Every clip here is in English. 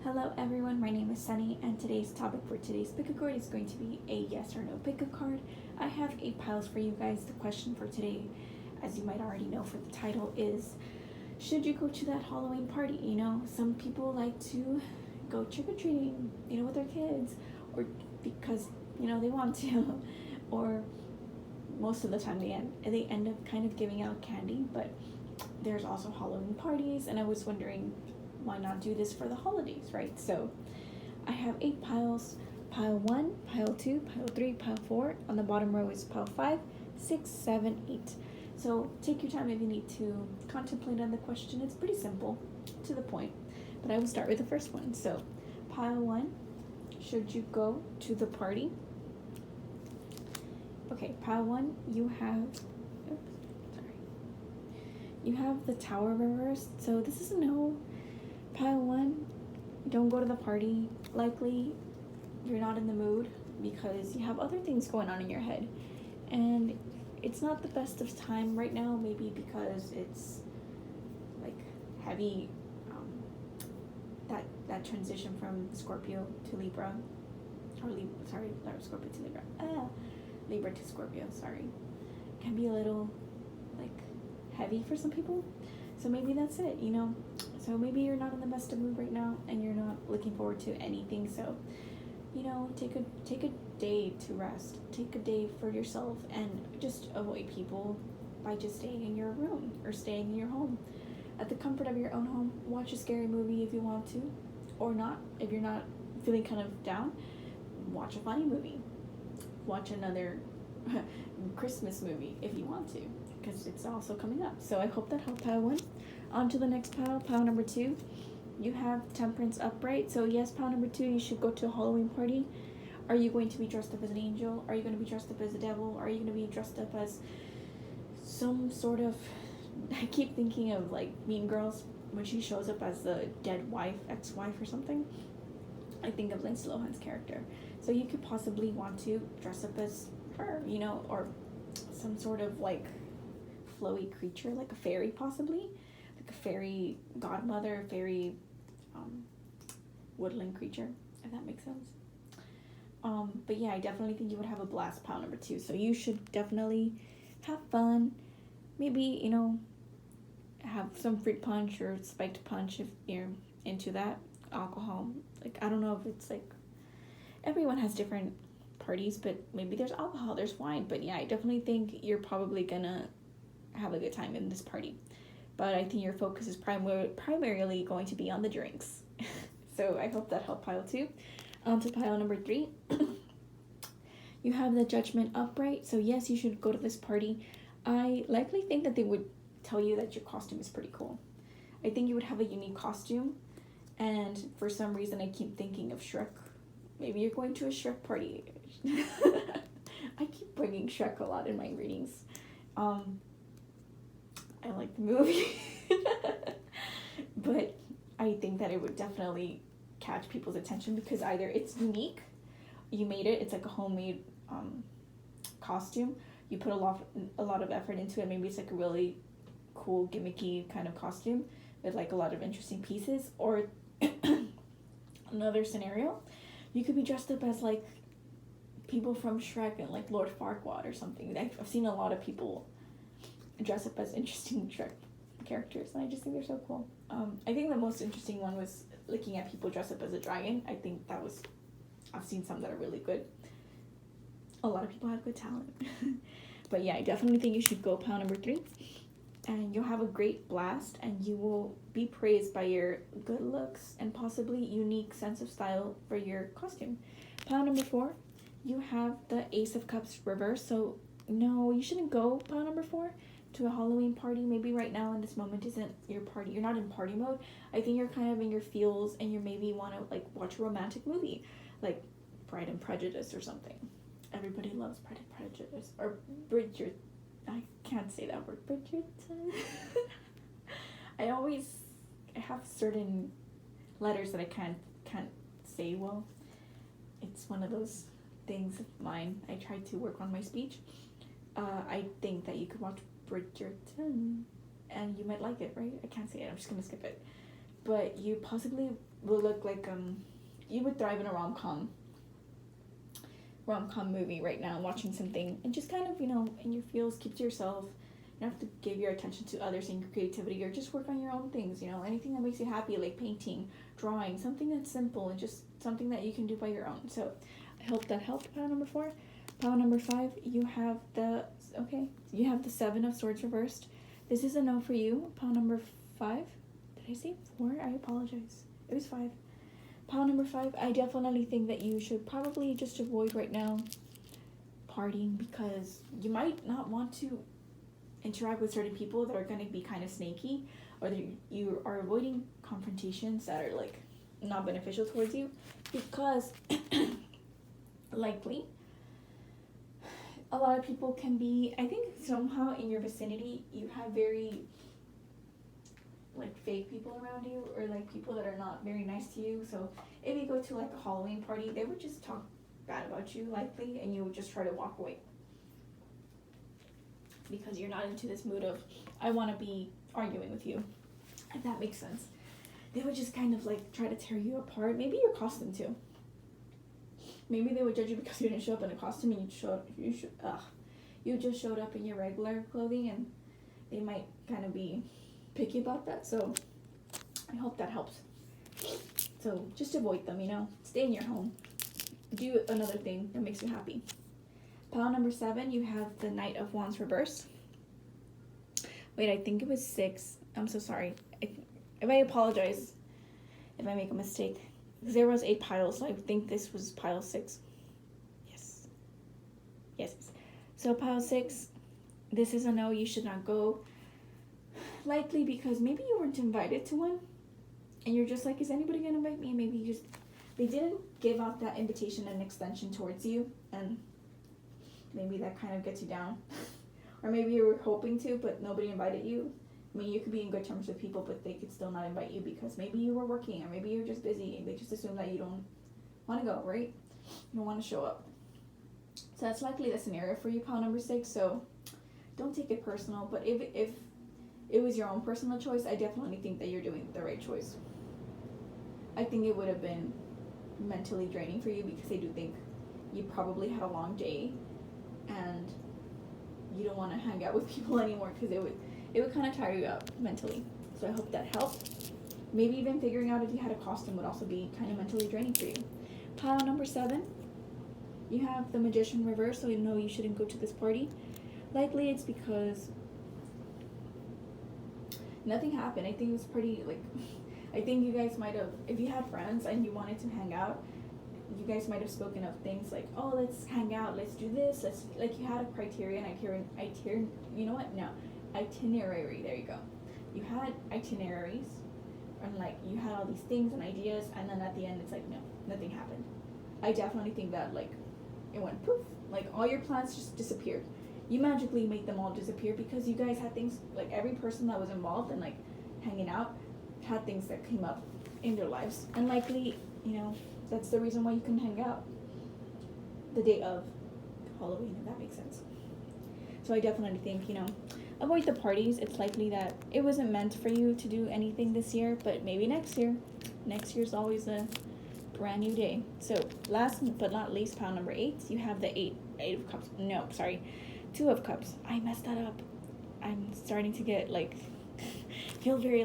Hello everyone, my name is Sunny, and today's topic for today's pick a card is going to be a yes or no pick a card. I have 8 piles for you guys. The question for today, as you might already know for the title, is should you go to that Halloween party? Some people like to go trick-or-treating, with their kids, or because, they want to, or most of the time they end up kind of giving out candy, but there's also Halloween parties, and I was wondering why not do this for the holidays, right? So I have 8 piles. Pile 1, pile 2, pile 3, pile 4. On the bottom row is pile 5, 6, 7, 8. So take your time if you need to contemplate on the question. It's pretty simple, to the point. But I will start with the first one. So pile 1, should you go to the party? Okay, pile 1, you have the tower reversed. So this is a no. Pile 1, don't go to the party. Likely you're not in the mood because you have other things going on in your head. And it's not the best of time right now, maybe because it's like heavy, that transition from Scorpio to Libra. Scorpio to Libra. Libra to Scorpio, sorry. Can be a little like heavy for some people. So maybe that's it, So maybe you're not in the best of mood right now and you're not looking forward to anything. So, take a day to rest. Take a day for yourself and just avoid people by just staying in your room or staying in your home. At the comfort of your own home, watch a scary movie if you want to, or not. If you're not feeling kind of down, watch a funny movie. Watch another Christmas movie if you want to, because it's also coming up. So I hope that helped pile 1. On to the next pile number 2. You have Temperance upright. So yes, pile number 2, you should go to a Halloween party. Are you going to be dressed up as an angel? Are you going to be dressed up as a devil? Are you going to be dressed up as some sort of... I keep thinking of like Mean Girls when she shows up as the dead wife, ex-wife or something. I think of Lindsay Lohan's character. So you could possibly want to dress up as her, or some sort of like flowy creature, like a fairy possibly, like a fairy godmother, fairy woodland creature, if that makes sense. But yeah, I definitely think you would have a blast, pile number 2. So you should definitely have fun. Maybe, have some fruit punch or spiked punch if you're into that. Alcohol, like I don't know if it's like everyone has different parties, but maybe there's alcohol, there's wine. But yeah, I definitely think you're probably gonna have a good time in this party. But I think your focus is primarily going to be on the drinks. So I hope that helped pile 2. On to pile number 3. You have the Judgment upright. So yes, you should go to this party. I likely think that they would tell you that your costume is pretty cool. I think you would have a unique costume. And for some reason, I keep thinking of Shrek. Maybe you're going to a Shrek party. I keep bringing Shrek a lot in my readings. I like the movie. But I think that it would definitely catch people's attention because either it's unique, you made it, it's like a homemade costume. You put a lot of effort into it. Maybe it's like a really cool, gimmicky kind of costume with like a lot of interesting pieces. Or another scenario, you could be dressed up as like people from Shrek and like Lord Farquaad or something. I've seen a lot of people dress up as interesting Shrek characters, and I just think they're so cool. I think the most interesting one was looking at people dress up as a dragon. I think I've seen some that are really good. A lot of people have good talent. But yeah, I definitely think you should go pile number 3. And you'll have a great blast, and you will be praised by your good looks and possibly unique sense of style for your costume. Pile number 4, you have the Ace of Cups reverse. So no, you shouldn't go, pile number 4, to a Halloween party. Maybe right now in this moment isn't your party. You're not in party mode. I think you're kind of in your feels, and you maybe want to like watch a romantic movie, like Pride and Prejudice or something. Everybody loves Pride and Prejudice. Or I can't say that word, Bridgerton. I have certain letters that I can't say well. It's one of those things of mine. I try to work on my speech. I think that you could watch Bridgerton and you might like it, right? I can't say it. I'm just gonna skip it. but you possibly will look like you would thrive in a rom-com movie right now, watching something and just kind of, in your feels, keep to yourself. You don't have to give your attention to others and your creativity, or just work on your own things, anything that makes you happy, like painting, drawing, something that's simple and just something that you can do by your own. So I hope that helped. Pile number 4. Pile number 5, you have the Seven of Swords reversed. This is a no for you. Pile number 5. Did I say 4? I apologize. It was 5. Pile number 5, I definitely think that you should probably just avoid right now partying, because you might not want to interact with certain people that are going to be kind of snaky, or that you are avoiding confrontations that are like not beneficial towards you, because likely a lot of people can be, I think somehow in your vicinity you have very like fake people around you, or like people that are not very nice to you. So if you go to like a Halloween party, they would just talk bad about you likely, and you would just try to walk away because you're not into this mood of I want to be arguing with you, if that makes sense. They would just kind of like try to tear you apart. Maybe your costume too. Maybe they would judge you because you didn't show up in a costume and you just showed up in your regular clothing, and they might kind of be picky about that. So I hope that helps. So just avoid them, stay in your home. Do another thing that makes you happy. Pile number 7, you have the Knight of Wands reverse. Wait, I think it was 6. I'm so sorry. If I apologize if I make a mistake. Because there was 8 piles, so I think this was pile 6. Yes. So pile 6, this is a no, you should not go. Likely because maybe you weren't invited to one, and you're just like, is anybody going to invite me? And maybe they didn't give out that invitation and extension towards you, and maybe that kind of gets you down. Or maybe you were hoping to, but nobody invited you. I mean, you could be in good terms with people, but they could still not invite you because maybe you were working, or maybe you're just busy, and they just assume that you don't want to go, right? You don't want to show up. So that's likely the scenario for you, pile number 6. So don't take it personal, but if it was your own personal choice, I definitely think that you're doing the right choice. I think it would have been mentally draining for you, because I do think you probably had a long day and you don't want to hang out with people anymore, because it would kind of tire you out mentally. So I hope that helped. Maybe even figuring out if you had a costume would also be kind of mentally draining for you. Pile number 7, you have the Magician reverse, so you know you shouldn't go to this party. Likely it's because nothing happened. I think it was pretty, I think you guys might have, if you had friends and you wanted to hang out, you guys might have spoken of things like, oh, let's hang out, let's do this, you had a criteria, itinerary, there you go. You had itineraries, and you had all these things and ideas, and then at the end it's no, nothing happened. I definitely think that it went poof, all your plans just disappeared. You magically made them all disappear because you guys had things, every person that was involved in hanging out had things that came up in their lives, and likely, that's the reason why you couldn't hang out the day of Halloween, if that makes sense. So I definitely think, avoid the parties. It's likely that it wasn't meant for you to do anything this year, but maybe next year. Next year's always a brand new day. So last but not least, pile number 8, you have the eight of cups. No, sorry, 2 of cups. I messed that up. I'm starting to get feel very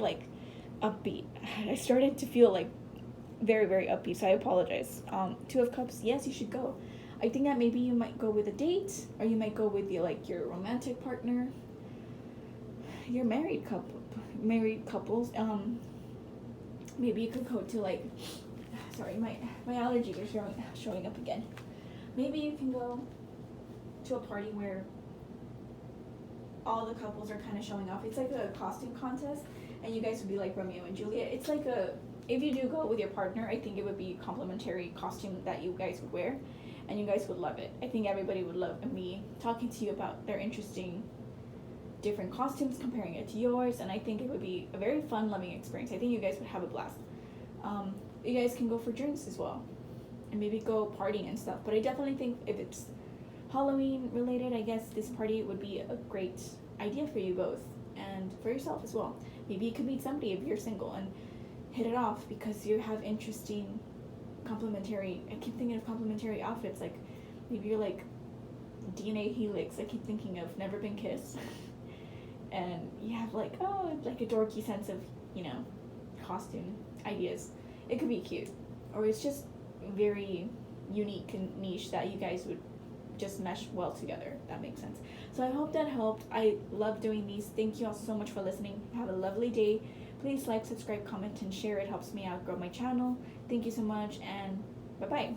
upbeat. I started to feel very, very upbeat, so I apologize. 2 of cups, yes, you should go. I think that maybe you might go with a date, or you might go with your romantic partner, your married couples. Maybe you could go to sorry, my allergies are showing up again. Maybe you can go to a party where all the couples are kind of showing off. It's like a costume contest, and you guys would be like Romeo and Juliet. It's if you do go with your partner, I think it would be a complimentary costume that you guys would wear, and you guys would love it. I think everybody would love me talking to you about their interesting different costumes, comparing it to yours, and I think it would be a very fun, loving experience. I think you guys would have a blast. You guys can go for drinks as well, and maybe go partying and stuff, but I definitely think if it's Halloween related, I guess this party would be a great idea for you both, and for yourself as well. Maybe you could meet somebody if you're single and hit it off because you have interesting complementary. I keep thinking of complementary outfits, like maybe you're like DNA helix. I keep thinking of Never Been Kissed. And you have like, oh, like a dorky sense of, costume ideas. It could be cute. Or it's just very unique and niche that you guys would just mesh well together. That makes sense. So I hope that helped. I love doing these. Thank you all so much for listening. Have a lovely day. Please like, subscribe, comment, and share. It helps me out grow my channel. Thank you so much, and bye-bye.